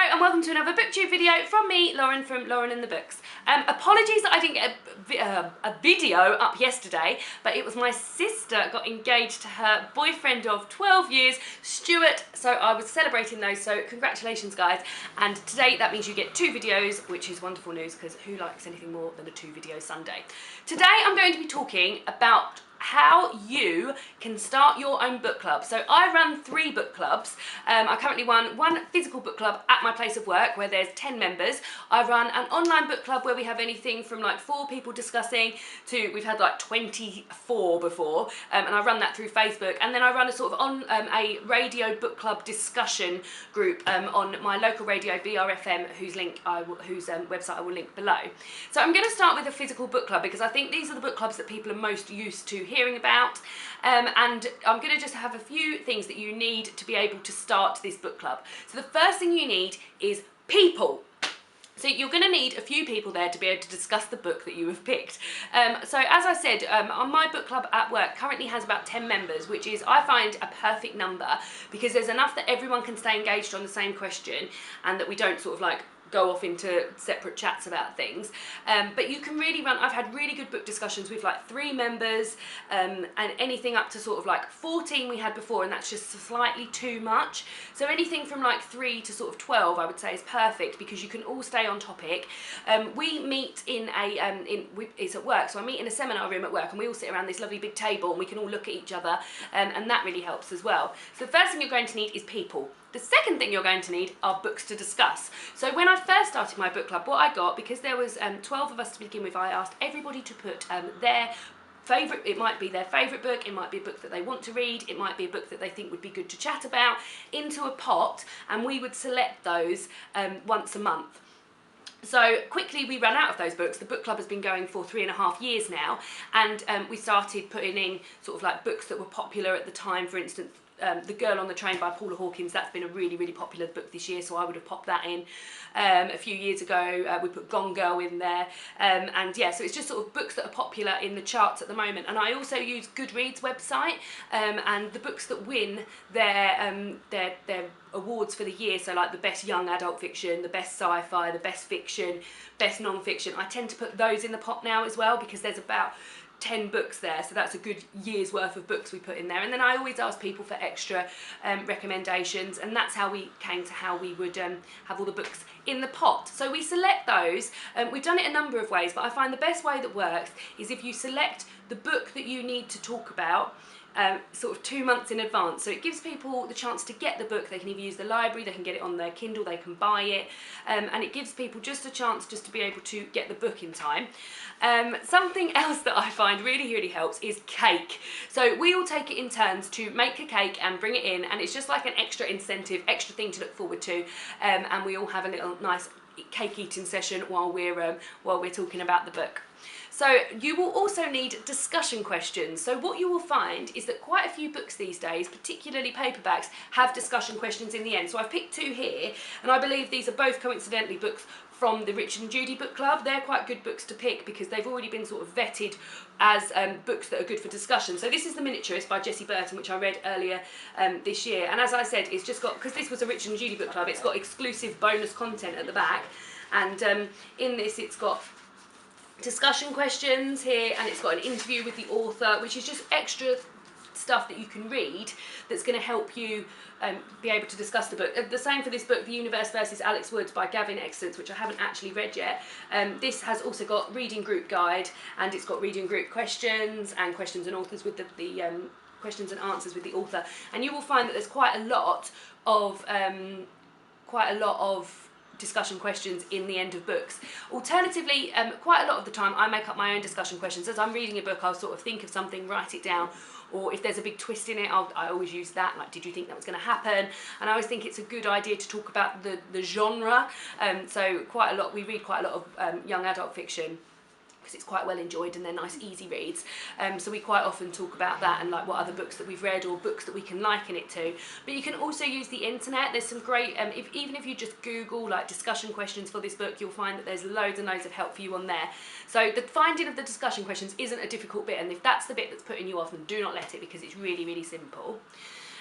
Hello and welcome to another booktube video from me, Lauren, from Lauren and the Books. Apologies that I didn't get a video up yesterday, but it was my sister got engaged to her boyfriend of 12 years, Stuart, so I was celebrating those, so congratulations guys. And today that means you get 2 videos, which is wonderful news because who likes anything more than a 2-video Sunday? Today I'm going to be talking about how you can start your own book club. So I run 3 book clubs. I currently run 1 physical book club at my place of work where there's 10 members. I run an online book club where we have anything from like 4 people discussing to we've had like 24 before, and I run that through Facebook. And then I run a sort of on a radio book club discussion group on my local radio BRFM, whose website I will link below. So I'm going to start with a physical book club because I think these are the book clubs that people are most used to hearing about, and I'm going to just have a few things that you need to be able to start this book club. So the first thing you need is people. So you're going to need a few people there to be able to discuss the book that you have picked. So as I said, on my book club at work currently has about 10 members, which is, I find, a perfect number because there's enough that everyone can stay engaged on the same question and that we don't sort of like go off into separate chats about things, but you can really run. I've had really good book discussions with like 3 members, and anything up to sort of like 14 we had before, and that's just slightly too much. So anything from like 3 to sort of 12 I would say is perfect because you can all stay on topic. We meet in a it's at work, so I meet in a seminar room at work and we all sit around this lovely big table and we can all look at each other, and that really helps as well. So the first thing you're going to need is people. The second thing you're going to need are books to discuss. So when I first started my book club, what I got, because there was 12 of us to begin with, I asked everybody to put their favourite, it might be their favourite book, it might be a book that they want to read, it might be a book that they think would be good to chat about, into a pot, and we would select those once a month. So quickly we ran out of those books. The book club has been going for 3.5 years now, and we started putting in sort of like books that were popular at the time. For instance, The Girl on the Train by Paula Hawkins, that's been a really, really popular book this year, so I would have popped that in. A few years ago we put Gone Girl in there, and yeah, so it's just sort of books that are popular in the charts at the moment. And I also use Goodreads website, and the books that win their awards for the year, so like the best young adult fiction, the best sci-fi, the best fiction, best non-fiction, I tend to put those in the pot now as well because there's about 10 books there, so that's a good year's worth of books we put in there. And then I always ask people for extra recommendations, and that's how we came to how we would have all the books in the pot. So we select those. We've done it a number of ways, but I find the best way that works is if you select the book that you need to talk about sort of 2 months in advance. So it gives people the chance to get the book. They can either use the library, they can get it on their Kindle, they can buy it, and it gives people just a chance just to be able to get the book in time. Something else that I find really, really helps is cake. So we all take it in turns to make a cake and bring it in, and it's just like an extra incentive, extra thing to look forward to, and we all have a little nice cake eating session while we're talking about the book. So you will also need discussion questions. So what you will find is that quite a few books these days, particularly paperbacks, have discussion questions in the end. So I've picked 2 here, and I believe these are both coincidentally books from the Richard and Judy book club. They're quite good books to pick because they've already been sort of vetted as books that are good for discussion. So this is The Miniaturist by Jessie Burton, which I read earlier this year. And as I said, it's just got, because this was a Richard and Judy book club, it's got exclusive bonus content at the back. And in this it's got discussion questions here, and it's got an interview with the author, which is just extra stuff that you can read that's going to help you be able to discuss the book. The same for this book, The Universe versus Alex Woods by Gavin Excellence, which I haven't actually read yet. This has also got reading group guide, and it's got reading group questions and questions and authors with the questions and answers with the author. And you will find that there's quite a lot of discussion questions in the end of books. Alternatively, quite a lot of the time I make up my own discussion questions. As I'm reading a book, I'll sort of think of something, write it down, or if there's a big twist in it, I always use that, like, did you think that was going to happen? And I always think it's a good idea to talk about the genre. So we read quite a lot of young adult fiction because it's quite well enjoyed and they're nice easy reads, so we quite often talk about that and like what other books that we've read or books that we can liken it to. But you can also use the internet. There's some great, even if you just Google like discussion questions for this book, you'll find that there's loads and loads of help for you on there. So the finding of the discussion questions isn't a difficult bit, and if that's the bit that's putting you off, then do not let it, because it's really, really simple.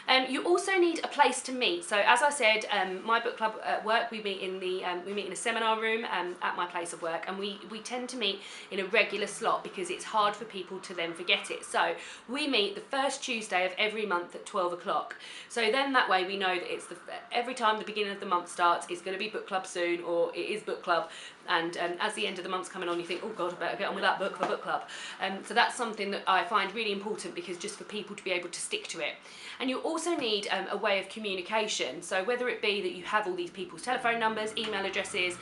You also need a place to meet. So as I said, my book club at work, we meet in a seminar room at my place of work, and we tend to meet in a regular slot because it's hard for people to then forget it. So we meet the first Tuesday of every month at 12 o'clock. So then that way we know that it's every time the beginning of the month starts, it's going to be book club soon, or it is book club. And as the end of the month's coming on, you think, oh God, I better get on with that book for book club. So that's something that I find really important, because just for people to be able to stick to it. And you also need a way of communication. So whether it be that you have all these people's telephone numbers, email addresses,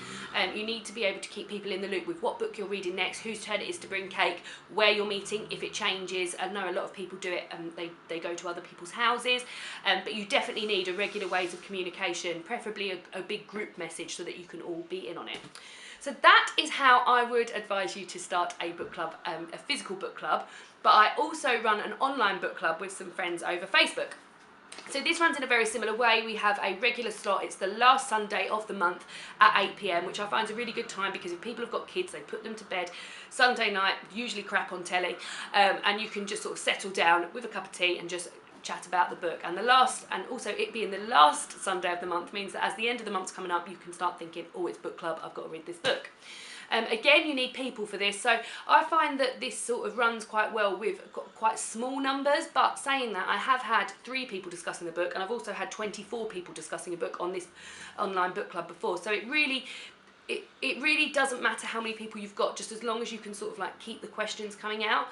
you need to be able to keep people in the loop with what book you're reading next, whose turn it is to bring cake, where you're meeting, if it changes. I know a lot of people do it, they go to other people's houses, but you definitely need a regular ways of communication, preferably a big group message so that you can all be in on it. So that is how I would advise you to start a book club, a physical book club, but I also run an online book club with some friends over Facebook. So this runs in a very similar way. We have a regular slot. It's the last Sunday of the month at 8 p.m, which I find is a really good time, because if people have got kids, they put them to bed Sunday night, usually crap on telly, and you can just sort of settle down with a cup of tea and just chat about the book. And also it being the last Sunday of the month means that as the end of the month's coming up, you can start thinking, oh, it's book club, I've got to read this book. Again, you need people for this, so I find that this sort of runs quite well with quite small numbers, but saying that, I have had 3 people discussing the book, and I've also had 24 people discussing a book on this online book club before, so it really doesn't matter how many people you've got, just as long as you can sort of like keep the questions coming out.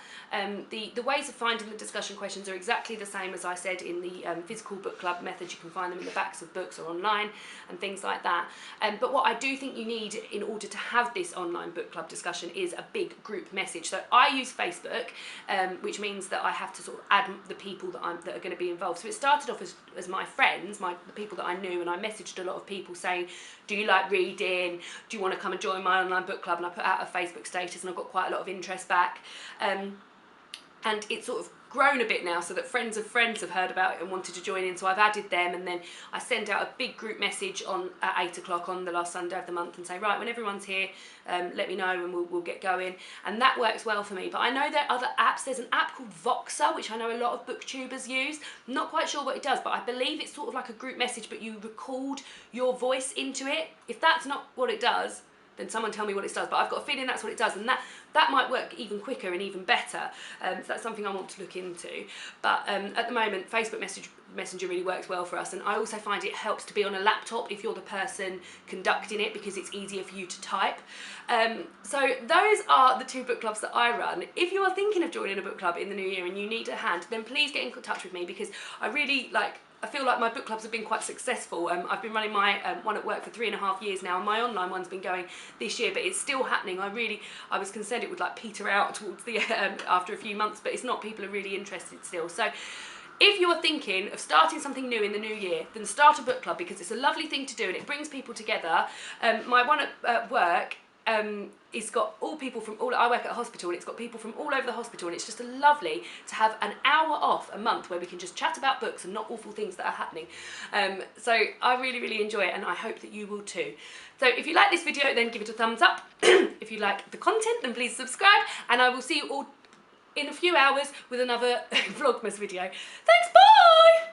The ways of finding the discussion questions are exactly the same as I said in the physical book club method. You can find them in the backs of books or online and things like that. But what I do think you need in order to have this online book club discussion is a big group message. So I use Facebook, which means that I have to sort of add the people that are going to be involved. So it started off as my friends, the people that I knew, and I messaged a lot of people saying, do you like reading? Do you want to come and join my online book club? And I put out a Facebook status, and I got quite a lot of interest back. And it's sort of grown a bit now, so that friends of friends have heard about it and wanted to join in, so I've added them, and then I send out a big group message at 8 o'clock on the last Sunday of the month and say, right, when everyone's here, let me know and we'll get going. And that works well for me. But I know there are other apps. There's an app called Voxer, which I know a lot of booktubers use. I'm not quite sure what it does, but I believe it's sort of like a group message, but you record your voice into it. If that's not what it does, then someone tell me what it does, but I've got a feeling that's what it does, and that might work even quicker and even better, so that's something I want to look into. But at the moment, Facebook Messenger really works well for us, and I also find it helps to be on a laptop if you're the person conducting it, because it's easier for you to type. So those are the 2 book clubs that I run. If you are thinking of joining a book club in the new year and you need a hand, then please get in touch with me, because I feel like my book clubs have been quite successful. I've been running my one at work for 3.5 years now, and my online one's been going this year, but it's still happening. I was concerned it would like peter out towards the after a few months, but it's not. People are really interested still. So if you are thinking of starting something new in the new year, then start a book club, because it's a lovely thing to do and it brings people together. My one at work, it's got I work at a hospital, and it's got people from all over the hospital, and it's just lovely to have an hour off a month where we can just chat about books and not awful things that are happening. So I really, really enjoy it, and I hope that you will too. So if you like this video, then give it a thumbs up. If you like the content, then please subscribe, and I will see you all in a few hours with another Vlogmas video. Thanks, bye!